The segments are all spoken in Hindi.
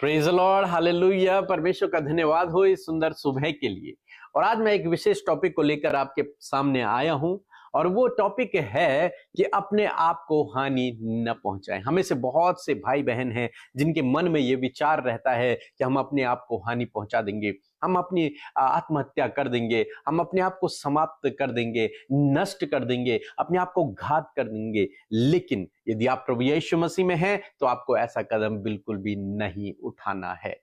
Praise the Lord, hallelujah. परमेश्वर का धन्यवाद हो इस सुंदर सुबह के लिए। और आज मैं एक विशेष टॉपिक को लेकर आपके सामने आया हूं और वो टॉपिक है कि अपने आप को हानि न पहुंचाएं। हमें से बहुत से भाई बहन हैं जिनके मन में ये विचार रहता है कि हम अपने आप को हानि पहुंचा देंगे, हम अपनी आत्महत्या कर देंगे, हम अपने आप को समाप्त कर देंगे, नष्ट कर देंगे, अपने आप को घात कर देंगे। लेकिन यदि आप प्रभु यीशु मसीह में हैं तो आपको ऐसा कदम बिल्कुल भी नहीं उठाना है।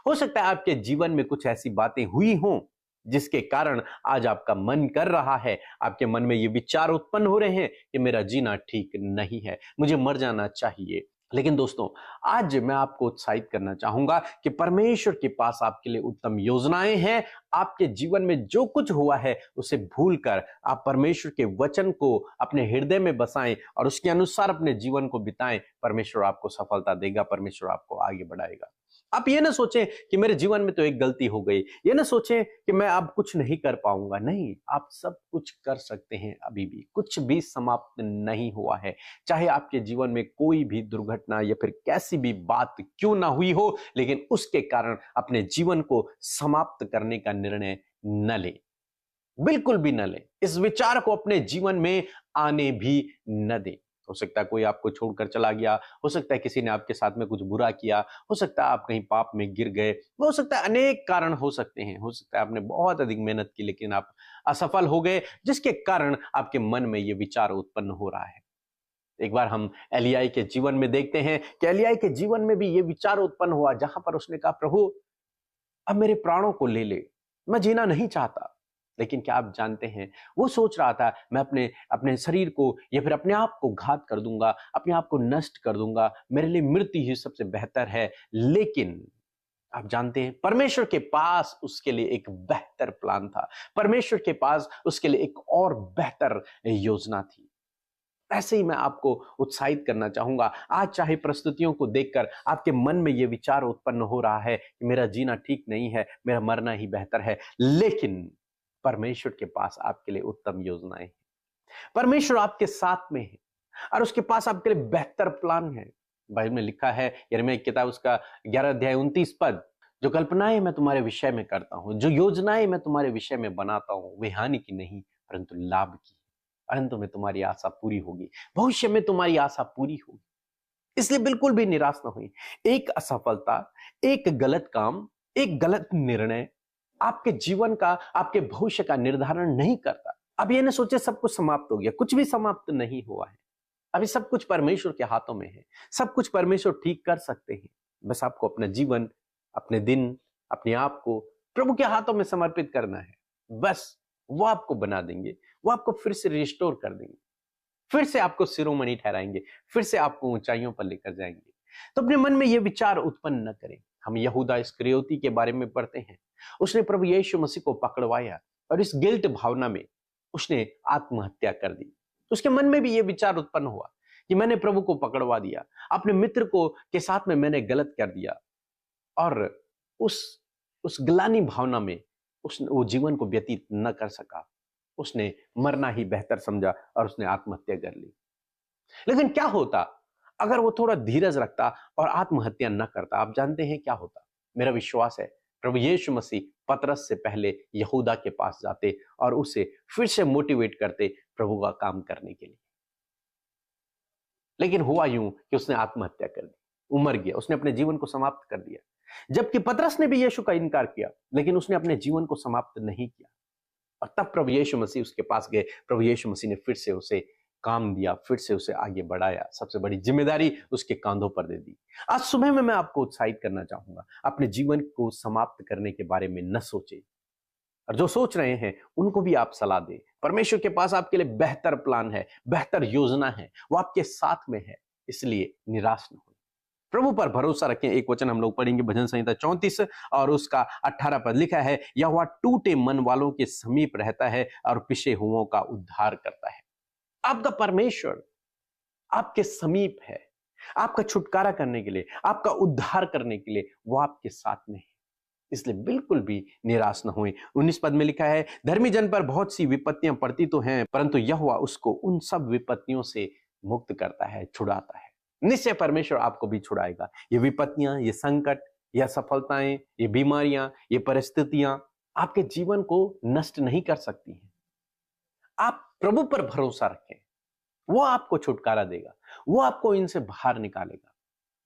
हो सकता है आपके जीवन में कुछ ऐसी बातें हुई हों जिसके कारण आज आपका मन कर रहा है, आपके मन में ये विचार उत्पन्न हो रहे हैं कि मेरा जीना ठीक नहीं है, मुझे मर जाना चाहिए। लेकिन दोस्तों, आज मैं आपको उत्साहित करना चाहूंगा कि परमेश्वर के पास आपके लिए उत्तम योजनाएं हैं। आपके जीवन में जो कुछ हुआ है उसे भूलकर आप परमेश्वर के वचन को अपने हृदय में बसाएं और उसके अनुसार अपने जीवन को बिताएं। परमेश्वर आपको सफलता देगा, परमेश्वर आपको आगे बढ़ाएगा। आप ये ना सोचें कि मेरे जीवन में तो एक गलती हो गई, ये ना सोचें कि मैं अब कुछ नहीं कर पाऊंगा। नहीं, आप सब कुछ कर सकते हैं। अभी भी कुछ भी समाप्त नहीं हुआ है। चाहे आपके जीवन में कोई भी दुर्घटना या फिर कैसी भी बात क्यों ना हुई हो, लेकिन उसके कारण अपने जीवन को समाप्त करने का निर्णय न लें, बिल्कुल भी न लें। इस विचार को अपने जीवन में आने भी न दें। हो सकता है कोई आपको छोड़कर चला गया, हो सकता है किसी ने आपके साथ में कुछ बुरा किया, हो सकता है आप कहीं पाप में गिर गए, हो सकता है अनेक कारण हो सकते हैं। हो सकता है आपने बहुत अधिक मेहनत की लेकिन आप असफल हो गए, जिसके कारण आपके मन में ये विचार उत्पन्न हो रहा है। एक बार हम एलियाह के जीवन में देखते हैं कि एलियाह के जीवन में भी ये विचार उत्पन्न हुआ, जहां पर उसने कहा, प्रभु अब मेरे प्राणों को ले ले, मैं जीना नहीं चाहता। लेकिन क्या आप जानते हैं, वो सोच रहा था मैं अपने अपने शरीर को या फिर अपने आप को घात कर दूंगा, अपने आप को नष्ट कर दूंगा, मेरे लिए मृत्यु ही सबसे बेहतर है। लेकिन आप जानते हैं, परमेश्वर के पास उसके लिए एक बेहतर प्लान था, परमेश्वर के पास उसके लिए एक और बेहतर योजना थी। ऐसे ही मैं आपको उत्साहित करना चाहूंगा। आज चाहे परिस्थितियों को देखकर आपके मन में यह विचार उत्पन्न हो रहा है कि मेरा जीना ठीक नहीं है, मेरा मरना ही बेहतर है, लेकिन परमेश्वर के पास आपके लिए उत्तम योजनाएं हैं। परमेश्वर आपके साथ में है और उसके पास आपके लिए बेहतर प्लान है। बाइबल में लिखा है, यिर्मयाह की किताब उसका 11 अध्याय 29 पद, जो कल्पनाएं मैं तुम्हारे विषय में करता हूं, जो योजनाएं मैं तुम्हारे विषय में बनाता हूं, वे हानि की नहीं परंतु लाभ की। अंत में तुम्हारी आशा पूरी होगी, भविष्य में तुम्हारी आशा पूरी होगी। इसलिए बिल्कुल भी निराश ना हुई। एक असफलता, एक गलत काम, एक गलत निर्णय आपके जीवन का, आपके भविष्य का निर्धारण नहीं करता। अब ये ना सोचे सब कुछ समाप्त हो गया, कुछ भी समाप्त नहीं हुआ है। अभी सब कुछ परमेश्वर के हाथों में है, सब कुछ परमेश्वर ठीक कर सकते हैं। बस आपको अपना जीवन, अपने दिन, अपने आप को प्रभु के हाथों में समर्पित करना है। बस वो आपको बना देंगे, वो आपको फिर से रिस्टोर कर देंगे, फिर से आपको शिरोमणि ठहराएंगे, फिर से आपको ऊंचाइयों पर लेकर जाएंगे। तो अपने मन में ये विचार उत्पन्न न करें। हम यहूदा इस्करियोती के बारे में पढ़ते हैं। उसने प्रभु यीशु मसीह को पकड़वाया और इस गिल्ट भावना में उसने आत्महत्या कर दी। तो उसके मन में भी ये विचार उत्पन्न हुआ कि मैंने प्रभु को पकड़वा दिया, अपने मित्र को के साथ में मैंने गलत कर दिया। और उस ग्लानि भावना में वो जीवन को व्यतीत न कर सका। उसने मरना ही बेहतर समझा और उसने आत्महत्या कर ली। लेकिन क्या होता अगर वो थोड़ा धीरज रखता और आत्महत्या न करता? आप जानते हैं क्या होता? मेरा विश्वास है प्रभु यीशु मसीह पतरस से पहले यहूदा के पास जाते और उसे फिर से मोटिवेट करते प्रभु का काम करने के लिए। लेकिन हुआ यूं कि उसने आत्महत्या कर दी, वो मर गया, उसने अपने जीवन को समाप्त कर दिया। जबकि पतरस ने भी यीशु का इनकार किया, लेकिन उसने अपने जीवन को समाप्त नहीं किया। और तब प्रभु यीशु मसीह उसके पास गए। प्रभु यीशु मसीह ने फिर से उसे काम दिया, फिर से उसे आगे बढ़ाया, सबसे बड़ी जिम्मेदारी उसके कांधों पर दे दी। आज सुबह में मैं आपको उत्साहित करना चाहूंगा, अपने जीवन को समाप्त करने के बारे में न सोचे, और जो सोच रहे हैं उनको भी आप सलाह दें। परमेश्वर के पास आपके लिए बेहतर प्लान है, बेहतर योजना है, वो आपके साथ में है, इसलिए निराश न हो। प्रभु पर भरोसा रखें। एक वचन हम लोग पढ़ेंगे, भजन संहिता 34 और उसका 18 पद। लिखा है, यहोवा टूटे मन वालों के समीप रहता है और पिछे हुओं का उद्धार करता है। आपका परमेश्वर आपके समीप है, आपका छुटकारा करने के लिए, आपका उद्धार करने के लिए वो आपके साथ में है। इसलिए बिल्कुल भी निराश न हुए। 19 पद में लिखा है, धर्मी जन पर बहुत सी विपत्तियां पड़ती तो हैं, परंतु यहोवा उसको उन सब विपत्तियों से मुक्त करता है, छुड़ाता है। निश्चय परमेश्वर आपको भी छुड़ाएगा। ये विपत्तियां, ये संकट, ये असफलताएं, ये बीमारियां, ये परिस्थितियां आपके जीवन को नष्ट नहीं कर सकती हैं। आप प्रभु पर भरोसा रखें, वो आपको छुटकारा देगा, वो आपको इनसे बाहर निकालेगा,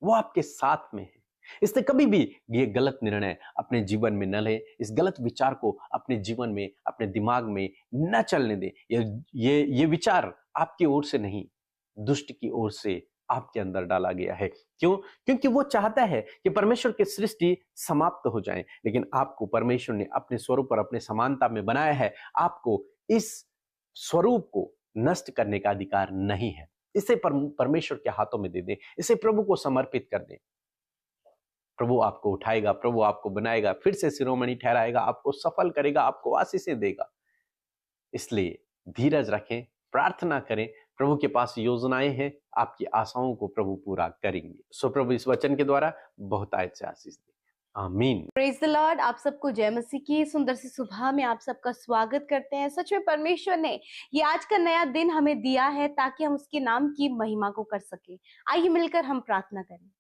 वो आपके साथ में है। इसलिए कभी भी ये गलत निर्णय अपने जीवन में न लें, इस गलत विचार को अपने जीवन में, अपने दिमाग में न चलने दें। ये विचार आपकी ओर से नहीं, दुष्ट की ओर से आपके अंदर डाला गया है। क्यों? क्योंकि वो चाहता है कि परमेश्वर की सृष्टि समाप्त हो जाए, लेकिन आपको परमेश्वर ने अपने स्वरूप और अपने समानता में बनाया है। आपको इस स्वरूप को नष्ट करने का अधिकार नहीं है। इसे परमेश्वर के हाथों में दे दें, इसे प्रभु को समर्पित कर दें। प्रभु आपको उठाएगा, प्रभु आपको बनाएगा, फिर से शिरोमणि ठहराएगा, आपको सफल करेगा, आपको आशीषें देगा। इसलिए धीरज रखें, प्रार्थना करें, प्रभु के पास योजनाएं हैं, आपकी आशाओं को प्रभु पूरा करेंगे। सो प्रभु इस वचन के द्वारा बहुतायत से आशीष दे। आमीन। Praise the Lord. आप सबको जय मसीह की सुंदर सी सुबह में आप सबका स्वागत करते हैं। सच में परमेश्वर ने ये आज का नया दिन हमें दिया है ताकि हम उसके नाम की महिमा को कर सके। आइए मिलकर हम प्रार्थना करें।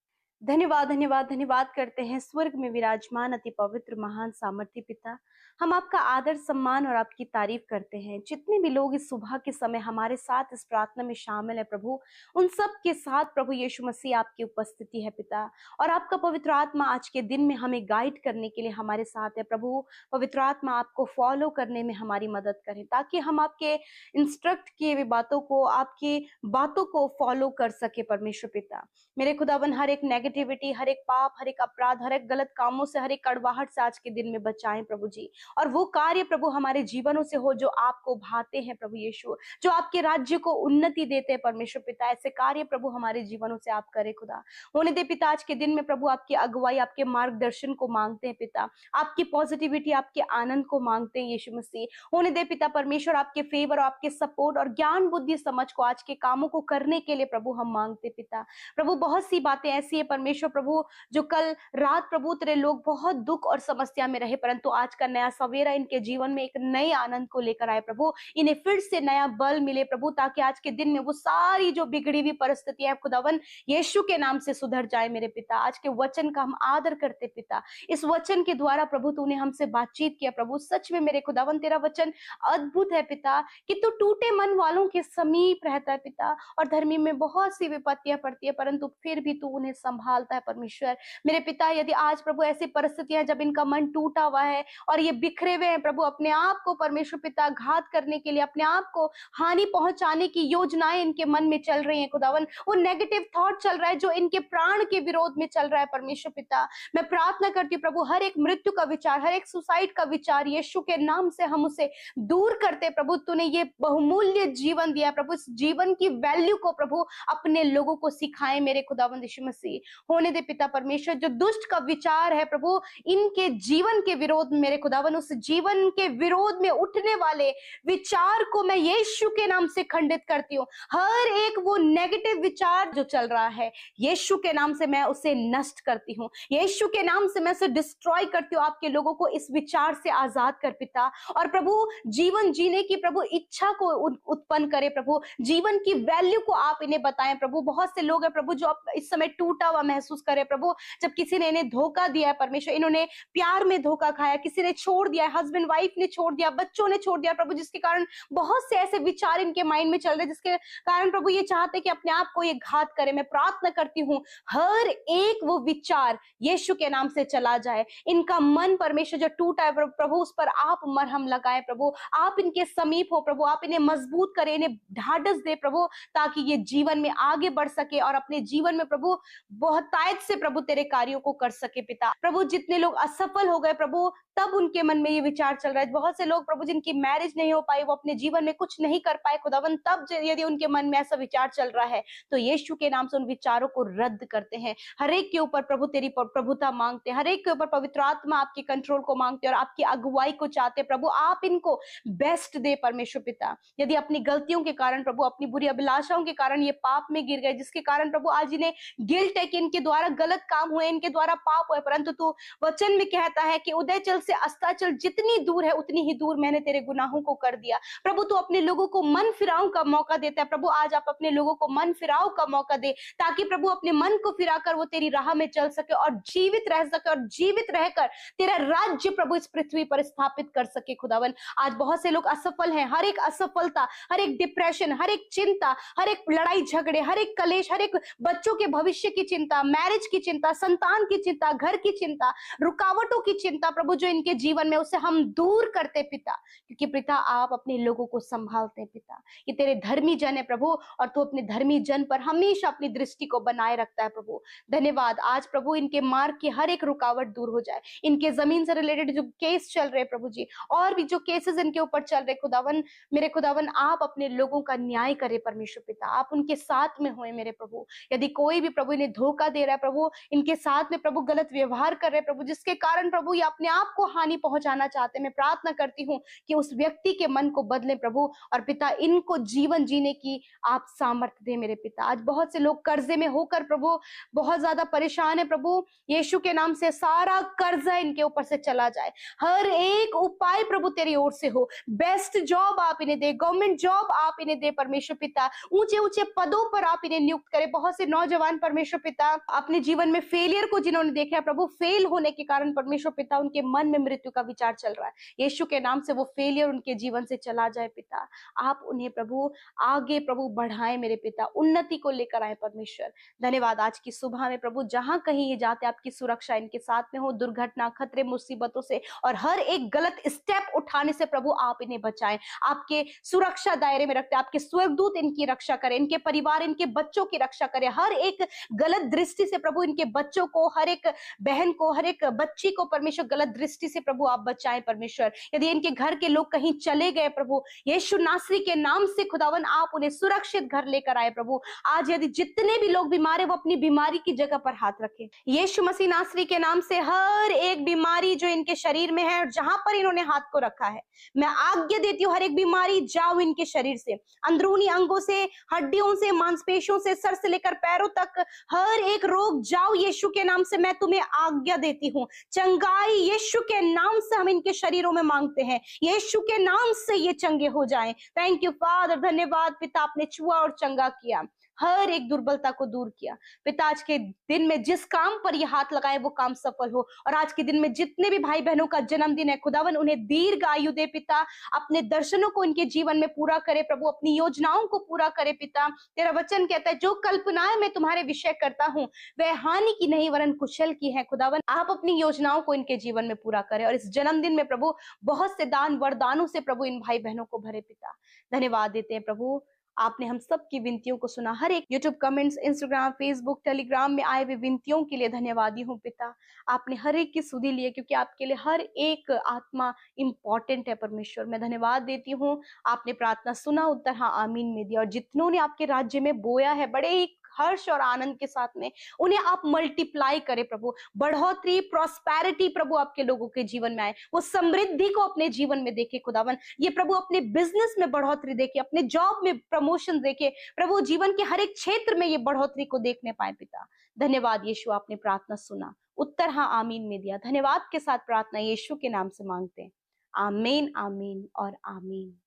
धन्यवाद धन्यवाद धन्यवाद करते हैं स्वर्ग में विराजमान अति पवित्र महान सामर्थी पिता। हम आपका आदर सम्मान और आपकी तारीफ करते हैं। जितने भी लोग इस सुबह के समय हमारे साथ इस प्रार्थना में शामिल है प्रभु, उन सब के साथ प्रभु यीशु मसीह आपकी उपस्थिति है पिता। और आपका पवित्र आत्मा आज के दिन में हमें गाइड करने के लिए हमारे साथ है प्रभु। पवित्र आत्मा आपको फॉलो करने में हमारी मदद करें ताकि हम आपके इंस्ट्रक्ट किए हुए बातों को, आपकी बातों को फॉलो कर सके परमेश्वर पिता। मेरे खुदावन हर एक नेगेटिविटी, हर एक पाप, हर एक अपराध, हर एक गलत कामों से, हर एक कड़वाहट से आज के दिन में बचाएं प्रभु जी। और वो कार्य प्रभु हमारे जीवनों से हो जो आपको भाते हैं प्रभु यीशु, जो आपके राज्य को उन्नति देते हैं परमेश्वर पिता। ऐसे कार्य प्रभु हमारे जीवनों से आप करें खुदा। होने दे पिता आज के दिन में प्रभु आपकी अगुवाई, आपके मार्गदर्शन को मांगते हैं पिता। आपकी पॉजिटिविटी, आपके आनंद को मांगते हैं यीशु मसीह। होने दे पिता परमेश्वर आपके फेवर, आपके सपोर्ट और ज्ञान बुद्धि समझ को आज के कामों को करने के लिए प्रभु हम मांगते पिता। प्रभु बहुत सी बातें ऐसी है परमेश्वर प्रभु जो कल रात प्रभु तेरे लोग बहुत दुख और समस्या में रहे, परंतु आज का नया सवेरा इनके जीवन में एक नए आनंद को लेकर आए प्रभु। इन्हें फिर से नया बल मिले प्रभु, ताकि आज के दिन में वो सारी जो बिगड़ी हुई परिस्थितियां खुदावन यीशु के नाम से सुधर जाए मेरे पिता। आज के वचन का हम आदर करते पिता। इस वचन के द्वारा प्रभु तूने हमसे बातचीत किया प्रभु। सच में मेरे खुदावन तेरा वचन अद्भुत है पिता कि तू टूटे मन वालों के समीप रहता है पिता। और धर्मी में बहुत सी विपत्तियां पड़ती है परंतु फिर भी तू उन्हें संभालता है परमेश्वर मेरे पिता। यदि आज प्रभु ऐसी परिस्थितियां जब इनका मन टूटा हुआ है और ये बिखरे हुए हैं प्रभु, अपने आप को परमेश्वर पिता घात करने के लिए, अपने आप को हानि पहुंचाने की योजनाएं इनके मन में चल रही हैं खुदावन, वो नेगेटिव थॉट चल रहा है जो इनके प्राण के विरोध में चल रहा है परमेश्वर पिता। मैं प्रार्थना करती हूँ प्रभु, हर एक मृत्यु का विचार, हर एक सुसाइड का विचार यीशु के नाम से हम उसे दूर करते प्रभु। तूने ये बहुमूल्य जीवन दिया प्रभु, इस जीवन की वैल्यू को प्रभु अपने लोगों को सिखाए मेरे खुदावंद यीशु मसीह। होने दे पिता परमेश्वर जो दुष्ट का विचार है प्रभु इनके जीवन के विरोध में मेरे खुदावन, उस जीवन के विरोध में उठने वाले विचार को मैं यीशु के नाम से खंडित करती हूँ। हर एक वो नेगेटिव विचार जो चल रहा है यीशु के नाम से मैं उसे नष्ट करती हूँ, यीशु के नाम से मैं उसे डिस्ट्रॉय करती हूँ। आपके लोगों को इस विचार से आजाद कर पिता, और प्रभु जीवन जीने की प्रभु इच्छा को उत्पन्न करे प्रभु, जीवन की वैल्यू को आप इन्हें बताएं प्रभु। बहुत से लोग हैं प्रभु जो इस समय टूटा हुआ महसूस करे प्रभु, जब किसी ने इन्हें धोखा दिया है परमेश्वर, इन्होंने प्यार में धोखा खाया, किसी ने छोड़ दिया, हस्बैंड वाइफ ने छोड़ दिया, बच्चों ने छोड़ दिया प्रभु, जिसके कारण बहुत से ऐसे विचार इनके माइंड में चल रहे जिसके कारण प्रभु ये चाहते कि अपने आप को ये घात करे। मैं प्रार्थना करती हूँ हर एक वो विचार यीशु के नाम से चला जाए। इनका मन परमेश्वर जो टूटा है प्रभु उस पर आप मरहम लगाए प्रभु, आप इनके समीप हो प्रभु, आप इन्हें मजबूत करें, इन्हें ढाढ़स दे प्रभु, ताकि ये जीवन में आगे बढ़ सके और अपने जीवन में प्रभु बहुतायत से प्रभु तेरे कार्यों को कर सके पिता। प्रभु जितने लोग असफल हो गए प्रभु तब उनके मन में ये विचार चल रहा है, बहुत से लोग प्रभु जिनकी मैरिज नहीं हो पाई, वो अपने जीवन में कुछ नहीं कर पाए खुदावन, तब यदि उनके मन में ऐसा विचार चल रहा है तो यीशु के नाम से उन विचारों को रद्द करते हैं। हर एक के ऊपर प्रभु तेरी प्रभुता मांगते हैं, हर एक के ऊपर पवित्र आत्मा आपके कंट्रोल को मांगते हैं और आपकी अगुवाई को चाहते प्रभु। आप इनको बेस्ट दे परमेश्वर पिता। यदि अपनी गलतियों के कारण प्रभु, अपनी बुरी अभिलाषाओं के कारण ये पाप में गिर गए, जिसके कारण प्रभु आज इन्हें गिल्ट है कि इनके द्वारा गलत काम हुए, इनके द्वारा पाप हुए, परंतु तू वचन में कहता है कि उदयचल से अस्ताचल जितनी दूर है उतनी ही दूर मैंने तेरे गुनाहों को कर दिया। प्रभु तू अपने लोगों को मन फिराव का मौका देता है। प्रभु आज आप अपने लोगों को मन फिराव का मौका दे, ताकि प्रभु अपने मन को फिराकर वो तेरी राह में चल सके और जीवित रह सके, और जीवित रहकर तेरा राज्य प्रभु इस पृथ्वी पर स्थापित कर सके। खुदावन आज बहुत से लोग असफल हैं, हर एक असफलता, हर एक डिप्रेशन, हर एक चिंता, हर एक लड़ाई झगड़े, हर एक कलेश, हर एक बच्चों के भविष्य की चिंता, मैरिज की चिंता, संतान की चिंता, घर की चिंता, रुकावटों की चिंता प्रभु जो इनके जीवन में, उसे हम दूर करते पिता, क्योंकि पिता आप अपने लोगों को संभालते पिता। ये तेरे धर्मी जन है प्रभु, और तू अपने धर्मी जन पर हमेशा अपनी दृष्टि को बनाए रखता है प्रभु। धन्यवाद। आज प्रभु इनके मार्ग की हर एक रुकावट दूर हो जाए, इनके जमीन से रिलेटेड जो केस चल रहे प्रभु जी, और भी जो केसेस इनके ऊपर चल रहे खुदावन, मेरे खुदावन आप अपने लोगों का न्याय करे परमेश्वर पिता, आप उनके साथ में होए मेरे प्रभु। यदि कोई भी प्रभु इन्हें धोखा दे रहा है प्रभु, इनके साथ में प्रभु गलत व्यवहार कर रहे प्रभु, जिसके कारण प्रभु ये अपने आप को हानि पहुंचाना चाहते हैं, मैं प्रार्थना करती हूँ कि उस व्यक्ति के मन को बदले प्रभु, और पिता इनको जीवन जीने की आप सामर्थ्य दे मेरे पिता। आज बहुत से लोग कर्जे में होकर प्रभु बहुत ज्यादा परेशान है प्रभु, यीशु के नाम से सारा कर्जा इनके ऊपर से चला जाए, हर एक उपाय प्रभु तेरी ओर से हो। बेस्ट जॉब आप इन्हें दे, गवर्नमेंट जॉब आप इन्हें दे परमेश्वर पिता, ऊंचे ऊंचे पदों पर आप इन्हें नियुक्त करें। बहुत से नौजवान परमेश्वर पिता अपने जीवन में फेलियर को जिन्होंने देखा है प्रभु, फेल होने के कारण परमेश्वर पिता उनके मन में मृत्यु का विचार चल रहा है, यीशु के नाम से वो फेलियर उनके जीवन से चला जाए पिता। आप उन्हें प्रभु आगे प्रभु बढ़ाएं मेरे पिता, उन्नति को लेकर आए परमेश्वर। धन्यवाद। आज की सुबह में प्रभु जहां कहीं ये जाते आपकी सुरक्षा इनके साथ में हो, दुर्घटना, खतरे, मुसीबतों से और हर एक गलत स्टेप उठाने से प्रभु आप इन्हें बचाएं, आपके सुरक्षा दायरे में रखते, आपके स्वर्गदूत इनकी रक्षा करें, इनके परिवार, इनके बच्चों की रक्षा करें, हर एक गलत दृष्टि से प्रभु इनके बच्चों को, हर एक बहन को, हर एक बच्ची को परमेश्वर गलत दृष्टि से प्रभु आप बचाएं परमेश्वर। यदि इनके घर के लोग कहीं चले गए प्रभु, यीशु नासरी के नाम से खुदावन आप उन्हें सुरक्षित घर लेकर आए प्रभु। आज यदि जितने भी लोग बीमार है वो अपनी बीमारी की जगह पर हाथ रखें, यीशु मसीह नासरी के नाम से हर एक बीमारी जो इनके शरीर में है और जहां पर इन्होंने हाथ को रखा है, मैं आज्ञा देती हूँ हर एक बीमारी जाओ इनके शरीर से, अंदरूनी अंगों से, हड्डियों से, मांसपेशियों से, सर से लेकर पैरों तक हर एक रोग जाओ यीशु के नाम से, मैं तुम्हें आज्ञा देती हूँ। चंगाई यीशु के नाम से हम इनके शरीरों में मांगते हैं, यीशु के नाम से ये चंगे हो जाएं। थैंक यू फादर, धन्यवाद पिता, आपने छुआ और चंगा किया, हर एक दुर्बलता को दूर किया पिता। आज के दिन में जिस काम पर ये हाथ लगाए वो काम सफल हो, और आज के दिन में जितने भी भाई बहनों का जन्मदिन है खुदावन उन्हें दीर्घ आयु दे पिता, अपने दर्शनों को इनके जीवन में पूरा करे प्रभु, अपनी योजनाओं को पूरा करे पिता। तेरा वचन कहता है जो कल्पनाएं मैं तुम्हारे विषय करता हूँ वह हानि की नहीं वरन कुशल की है। खुदावन आप अपनी योजनाओं को इनके जीवन में पूरा करें, और इस जन्मदिन में प्रभु बहुत से दान वरदानों से प्रभु इन भाई बहनों को भरे पिता। धन्यवाद देते हैं प्रभु, आपने हम सब की विनतियों को सुना, हर एक YouTube comments, Instagram, Facebook, Telegram में आए हुए विनतियों के लिए धन्यवादी हूँ पिता। आपने हर एक की सुधि ली है, क्योंकि आपके लिए हर एक आत्मा इंपॉर्टेंट है परमेश्वर। मैं धन्यवाद देती हूँ, आपने प्रार्थना सुना, उत्तर हाँ आमीन में दिया, और जितनों ने आपके राज्य में बोया है बड़े ही हर्ष और आनंद के साथ में उन्हें आप मल्टीप्लाई करें प्रभु, बढ़ोतरी, प्रॉस्पेरिटी प्रभु आपके लोगों के जीवन में आए, वो समृद्धि को अपने जीवन में देखे खुदावन, ये प्रभु अपने बिजनेस में बढ़ोतरी देखे, अपने जॉब में प्रमोशन देखे प्रभु, जीवन के हर एक क्षेत्र में ये बढ़ोतरी को देखने पाए पिता। धन्यवाद यीशु, आपने प्रार्थना सुना, उत्तर हाँ आमीन में दिया। धन्यवाद के साथ प्रार्थना यीशु के नाम से मांगते हैं, आमीन, आमीन और आमीन।